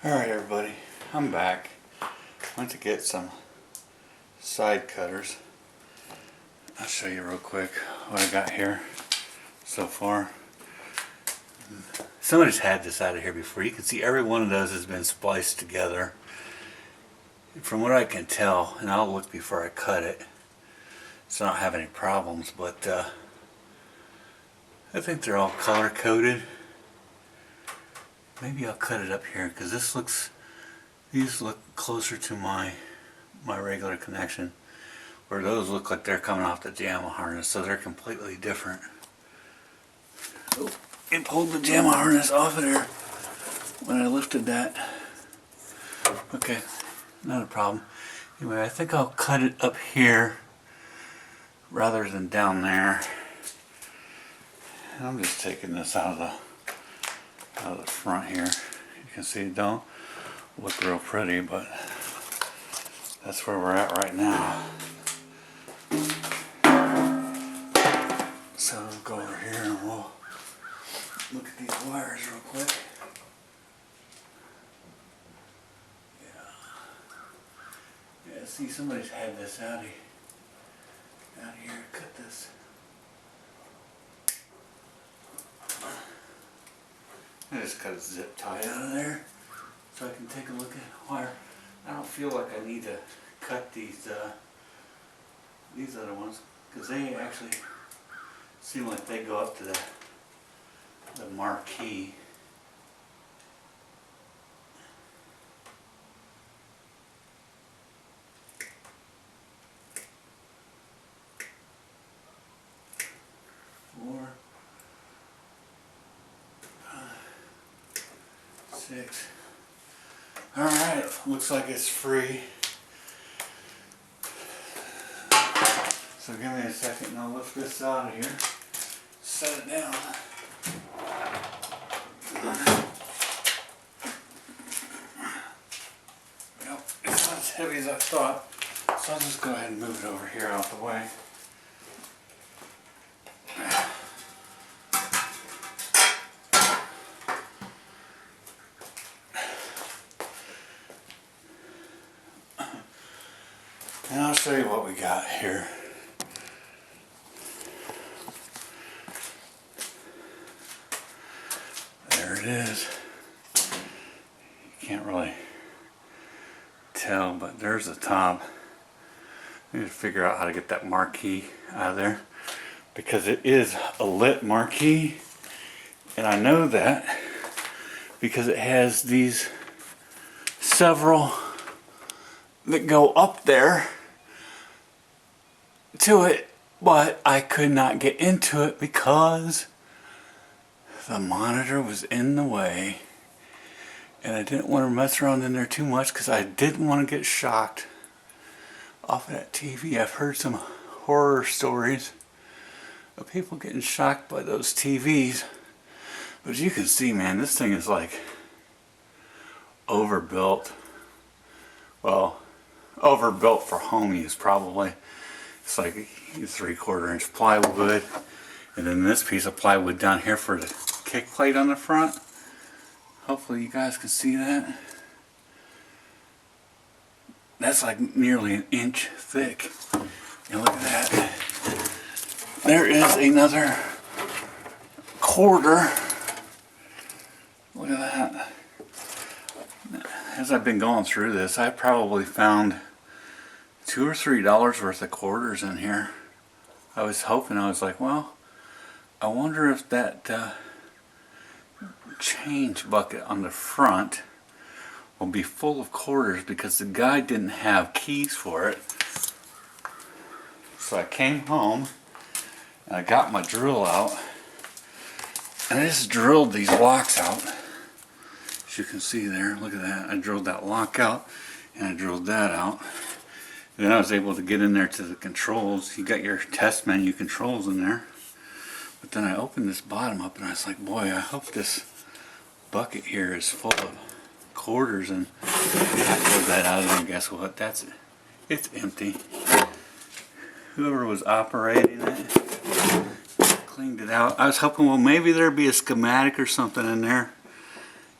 Alright everybody, I'm back. Went to get some side cutters. I'll show you real quick what I got here so far. Somebody's had this out of here before. You can see every one of those has been spliced together. From what I can tell, and I'll look before I cut it so I don't have any problems, but I think they're all color coded. Maybe I'll cut it up here because these look closer to my regular connection, where those look like they're coming off the JAMA harness, so they're completely different. Oh, it pulled the JAMA harness off of there when I lifted that. Okay, not a problem. Anyway, I think I'll cut it up here rather than down there. And I'm just taking this out of the front here. You can see it don't look real pretty, but that's where we're at right now. So we'll go over here and we'll look at these wires real quick. Yeah, see, somebody's had this out here. Cut this. I just cut a zip tie out of there so I can take a look at wire. I don't feel like I need to cut these other ones because they actually seem like they go up to the marquee. Four, 6. Alright, looks like it's free. So give me a second and I'll lift this out of here. Set it down. Well, it's not as heavy as I thought, so I'll just go ahead and move it over here out the way. And I'll show you what we got here. There it is. You can't really tell, but there's the top. I need to figure out how to get that marquee out of there because it is a lit marquee, and I know that because it has these several that go up there to it, but I could not get into it because the monitor was in the way, and I didn't want to mess around in there too much because I didn't want to get shocked off of that TV. I've heard some horror stories of people getting shocked by those TVs, but as you can see, man, this thing is like overbuilt. Well, overbuilt for home use probably. It's like 3/4 inch plywood, and then this piece of plywood down here for the kick plate on the front. Hopefully you guys can see that. That's like nearly an inch thick. And look at that. There is another 1/4. Look at that. As I've been going through this, I probably found $2 or $3 worth of quarters in here. I was hoping, I was like, well, I wonder if that change bucket on the front will be full of quarters because the guy didn't have keys for it. So I came home and I got my drill out and I just drilled these locks out. As you can see there, look at that. I drilled that lock out and I drilled that out. And then I was able to get in there to the controls. You got your test menu controls in there. But then I opened this bottom up and I was like, boy, I hope this bucket here is full of quarters. And I pulled that out and guess what? That's it. It's empty. Whoever was operating it cleaned it out. I was hoping, well, maybe there'd be a schematic or something in there.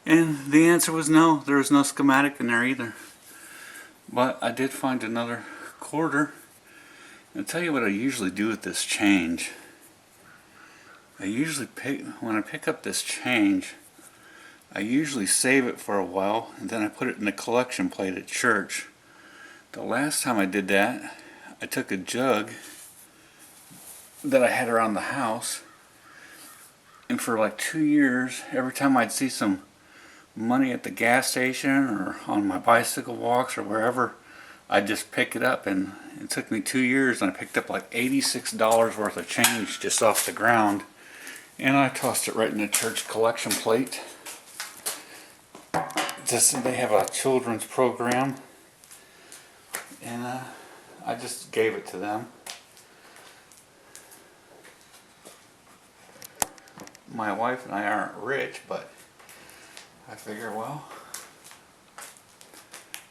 And the answer was no. There was no schematic in there either. But I did find another quarter. I'll tell you what I usually do with this change. When I pick up this change, I usually save it for a while and then I put it in a collection plate at church. The last time I did that, I took a jug that I had around the house, and for like 2 years, every time I'd see some money at the gas station or on my bicycle walks or wherever, I'd just pick it up, and it took me 2 years and I picked up like $86 worth of change just off the ground, and I tossed it right in the church collection plate. They have a children's program, and I just gave it to them. My wife and I aren't rich, but I figure, well,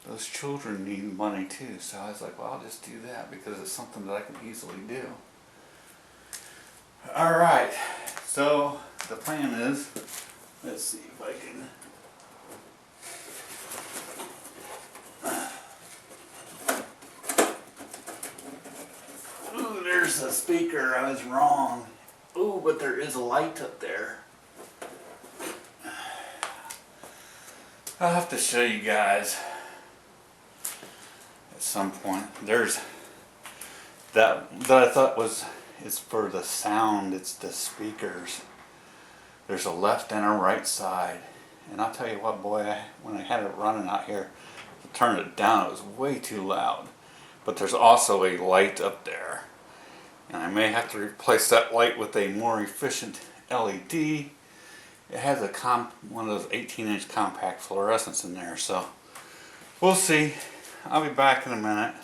those children need money too, so I was like, well, I'll just do that because it's something that I can easily do. Alright, so the plan is, let's see if I can... Ooh, there's the speaker, I was wrong. Ooh, but there is a light up there. I'll have to show you guys at some point. There's that I thought it's for the sound, it's the speakers. There's a left and a right side. And I'll tell you what, boy, when I had it running out here, I turned it down, it was way too loud. But there's also a light up there. And I may have to replace that light with a more efficient LED. It has one of those 18-inch compact fluorescents in there, so we'll see. I'll be back in a minute.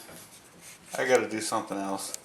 I gotta do something else.